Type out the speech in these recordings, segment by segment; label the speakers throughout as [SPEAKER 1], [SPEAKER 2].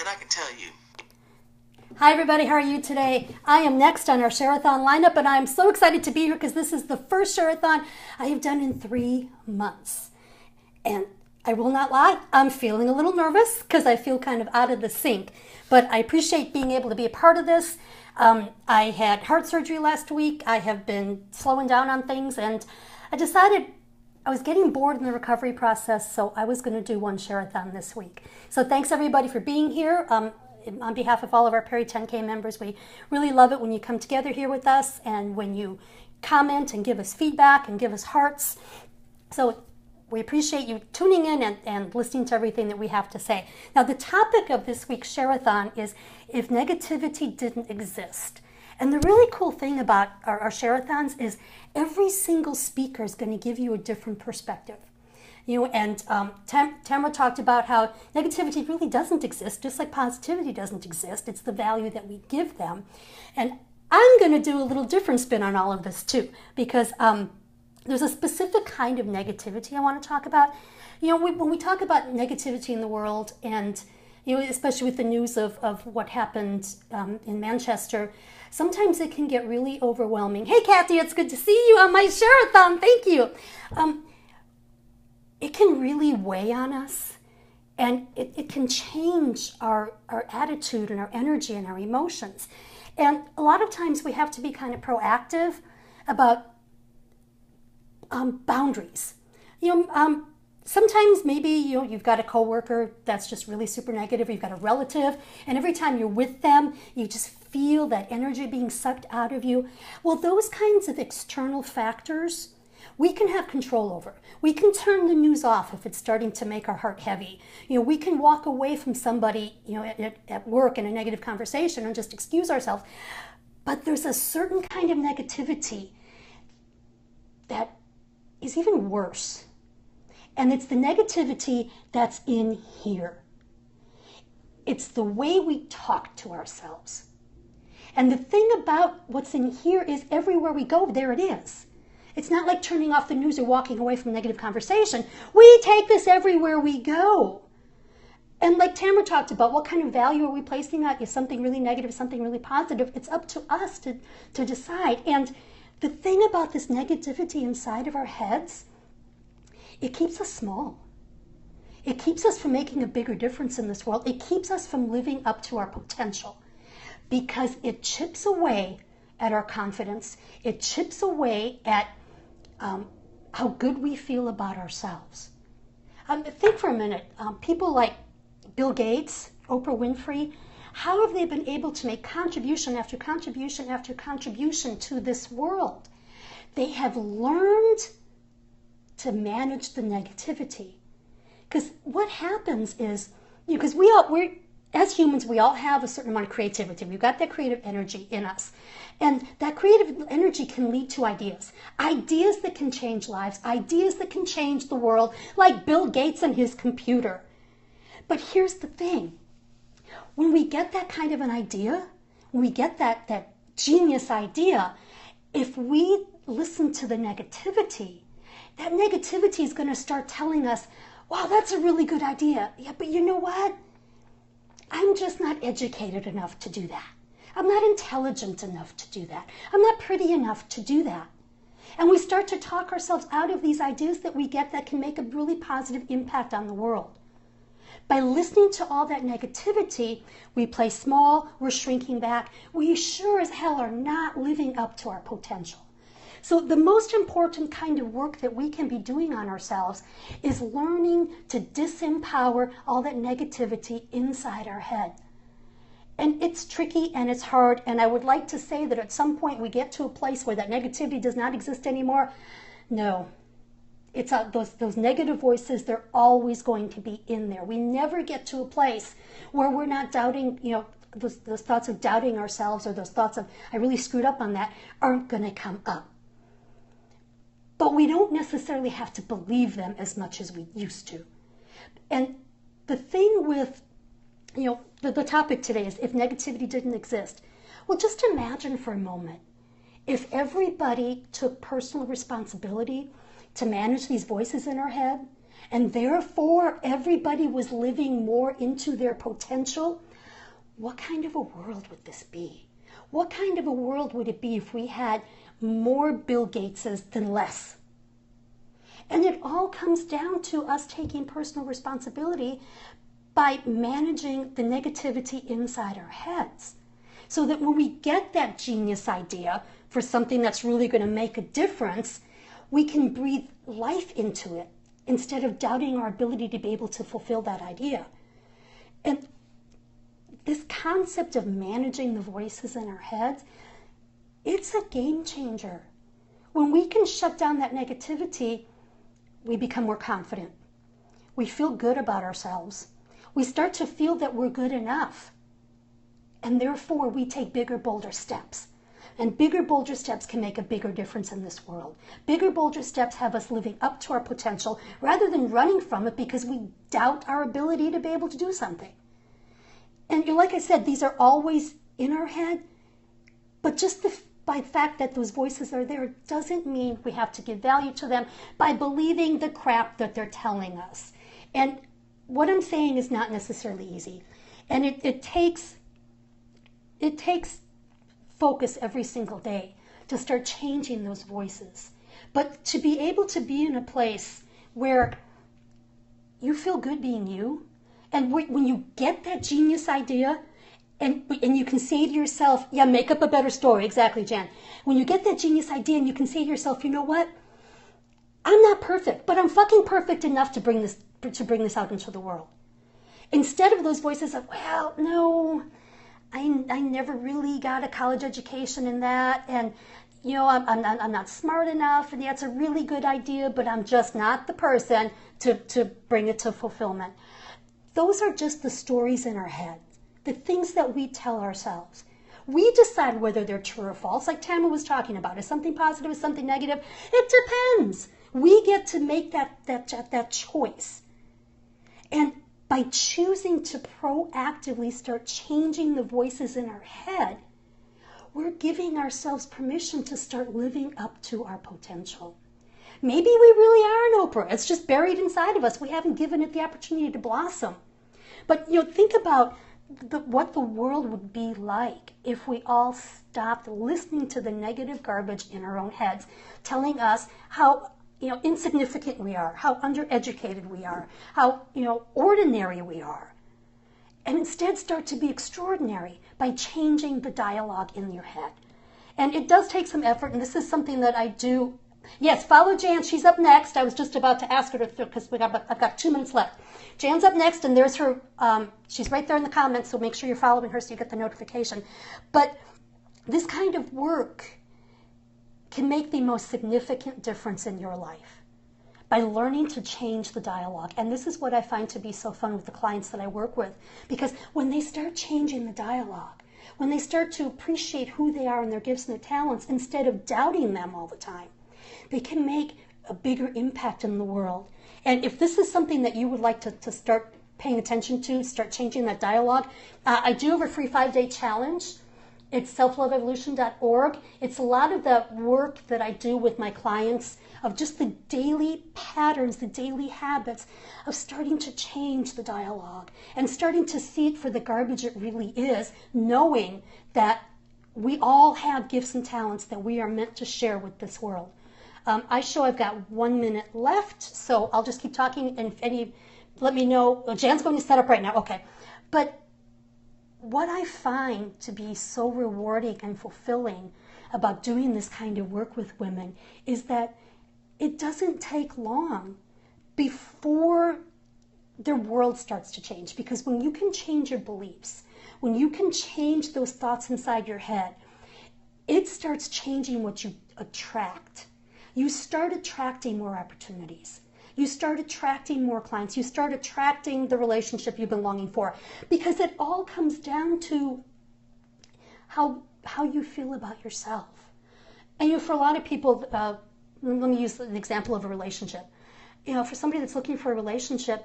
[SPEAKER 1] and I can tell you.
[SPEAKER 2] Hi everybody, how are you today? I am next on our Share-a-thon lineup, and I'm so excited to be here because this is the first Share-a-thon I have done in 3 months. And I will not lie, I'm feeling a little nervous because I feel kind of out of the sync. But I appreciate being able to be a part of this. I had heart surgery last week. I have been slowing down on things, and I decided I was getting bored in the recovery process, so I was going to do one Share-a-thon this week. So thanks everybody for being here. On behalf of all of our Perry 10K members, we really love it when you come together here with us and when you comment and give us feedback and give us hearts. So we appreciate you tuning in and listening to everything that we have to say. Now, the topic of this week's Share-a-thon is if negativity didn't exist. And the really cool thing about our Share-a-thons is every single speaker is going to give you a different perspective. And Tamara talked about how negativity really doesn't exist, just like positivity doesn't exist. It's the value that we give them. And I'm going to do a little different spin on all of this too, because there's a specific kind of negativity I want to talk about. When we talk about negativity in the world, and especially with the news of what happened in Manchester, sometimes it can get really overwhelming. Hey, Kathy, it's good to see you on my Share-a-thon. Thank you. It can really weigh on us, and it can change our attitude and our energy and our emotions. And a lot of times we have to be kind of proactive about boundaries. Sometimes maybe you've got a coworker that's just really super negative, or you've got a relative, and every time you're with them, you just feel that energy being sucked out of you. Well, those kinds of external factors we can have control over. We can turn the news off if it's starting to make our heart heavy. We can walk away from somebody, at work in a negative conversation and just excuse ourselves. But there's a certain kind of negativity that is even worse. And it's the negativity that's in here. It's the way we talk to ourselves. And the thing about what's in here is everywhere we go, there it is. It's not like turning off the news or walking away from a negative conversation. We take this everywhere we go. And like Tamara talked about, what kind of value are we placing on? Is something really negative, something really positive? It's up to us to decide. And the thing about this negativity inside of our heads, it keeps us small. It keeps us from making a bigger difference in this world. It keeps us from living up to our potential because it chips away at our confidence. It chips away at how good we feel about ourselves. Think for a minute. People like Bill Gates, Oprah Winfrey, how have they been able to make contribution after contribution after contribution to this world? They have learned to manage the negativity. Because what happens is, because as humans, we all have a certain amount of creativity. We've got that creative energy in us. And that creative energy can lead to ideas. Ideas that can change lives. Ideas that can change the world, like Bill Gates and his computer. But here's the thing. When we get that kind of an idea, when we get that genius idea, if we listen to the negativity, that negativity is going to start telling us, wow, that's a really good idea. Yeah, but you know what? I'm just not educated enough to do that. I'm not intelligent enough to do that. I'm not pretty enough to do that. And we start to talk ourselves out of these ideas that we get that can make a really positive impact on the world. By listening to all that negativity, we play small, we're shrinking back. We sure as hell are not living up to our potential. So the most important kind of work that we can be doing on ourselves is learning to disempower all that negativity inside our head. And it's tricky and it's hard, and I would like to say that at some point we get to a place where that negativity does not exist anymore. No. It's those negative voices, they're always going to be in there. We never get to a place where we're not doubting, those thoughts of doubting ourselves, or those thoughts of, I really screwed up on that, aren't going to come up. But we don't necessarily have to believe them as much as we used to. And the thing with, the topic today is if negativity didn't exist. Well, just imagine for a moment if everybody took personal responsibility to manage these voices in our head, and therefore everybody was living more into their potential, what kind of a world would this be? What kind of a world would it be if we had more Bill Gateses than less? And it all comes down to us taking personal responsibility by managing the negativity inside our heads. So that when we get that genius idea for something that's really going to make a difference, we can breathe life into it instead of doubting our ability to be able to fulfill that idea. And this concept of managing the voices in our heads, it's a game changer. When we can shut down that negativity, we become more confident. We feel good about ourselves. We start to feel that we're good enough. And therefore, we take bigger, bolder steps. And bigger, bolder steps can make a bigger difference in this world. Bigger, bolder steps have us living up to our potential rather than running from it because we doubt our ability to be able to do something. And like I said, these are always in our head, but just by the fact that those voices are there doesn't mean we have to give value to them by believing the crap that they're telling us. And what I'm saying is not necessarily easy. And it takes focus every single day to start changing those voices. But to be able to be in a place where you feel good being you, and when you get that genius idea, and you can say to yourself, yeah, make up a better story. Exactly, Jan. When you get that genius idea and you can say to yourself, you know what? I'm not perfect, but I'm fucking perfect enough to bring this out into the world. Instead of those voices of, well, no, I never really got a college education in that, and I'm not smart enough, and yeah, it's a really good idea, but I'm just not the person to bring it to fulfillment. Those are just the stories in our head, the things that we tell ourselves. We decide whether they're true or false, like Tama was talking about. Is something positive, is something negative? It depends. We get to make that choice. And by choosing to proactively start changing the voices in our head, we're giving ourselves permission to start living up to our potential. Maybe we really are an Oprah. It's just buried inside of us. We haven't given it the opportunity to blossom. But think about what the world would be like if we all stopped listening to the negative garbage in our own heads, telling us how insignificant we are, how undereducated we are, how ordinary we are, and instead start to be extraordinary by changing the dialogue in your head. And it does take some effort, and this is something that I do. Yes, follow Jan. She's up next. I was just about to ask her to, because I've got 2 minutes left. Jan's up next, and there's her. She's right there in the comments, so make sure you're following her so you get the notification. But this kind of work can make the most significant difference in your life by learning to change the dialogue. And this is what I find to be so fun with the clients that I work with, because when they start changing the dialogue, when they start to appreciate who they are and their gifts and their talents instead of doubting them all the time, they can make a bigger impact in the world. And if this is something that you would like to start paying attention to, start changing that dialogue, I do have a free 5-day challenge. It's selfloveevolution.org. It's a lot of the work that I do with my clients of just the daily patterns, the daily habits of starting to change the dialogue and starting to see it for the garbage it really is, knowing that we all have gifts and talents that we are meant to share with this world. I show I've got 1 minute left, so I'll just keep talking, and if let me know. Jan's going to set up right now. Okay. But what I find to be so rewarding and fulfilling about doing this kind of work with women is that it doesn't take long before their world starts to change. Because when you can change your beliefs, when you can change those thoughts inside your head, it starts changing what you attract. You start attracting more opportunities. You start attracting more clients. You start attracting the relationship you've been longing for, because it all comes down to how you feel about yourself. And for a lot of people, let me use an example of a relationship. For somebody that's looking for a relationship,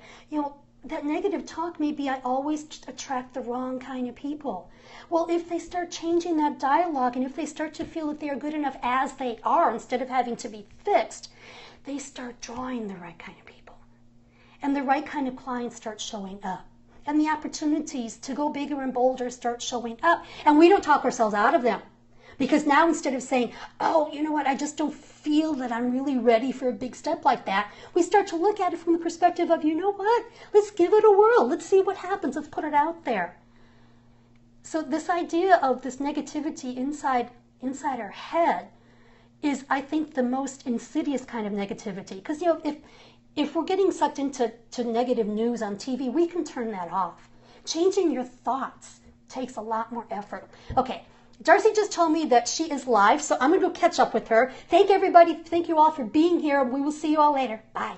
[SPEAKER 2] that negative talk may be, I always attract the wrong kind of people. Well, if they start changing that dialogue, and if they start to feel that they are good enough as they are instead of having to be fixed, they start drawing the right kind of people. and the right kind of clients start showing up. And the opportunities to go bigger and bolder start showing up. And we don't talk ourselves out of them. Because now instead of saying, oh, you know what, I just don't feel that I'm really ready for a big step like that, we start to look at it from the perspective of, you know what, let's give it a whirl. Let's see what happens. Let's put it out there. So this idea of this negativity inside our head is, I think, the most insidious kind of negativity. Because, you know, if we're getting sucked into negative news on TV, we can turn that off. Changing your thoughts takes a lot more effort. Okay, Darcy just told me that she is live, so I'm going to go catch up with her. Thank everybody. Thank you all for being here. We will see you all later. Bye.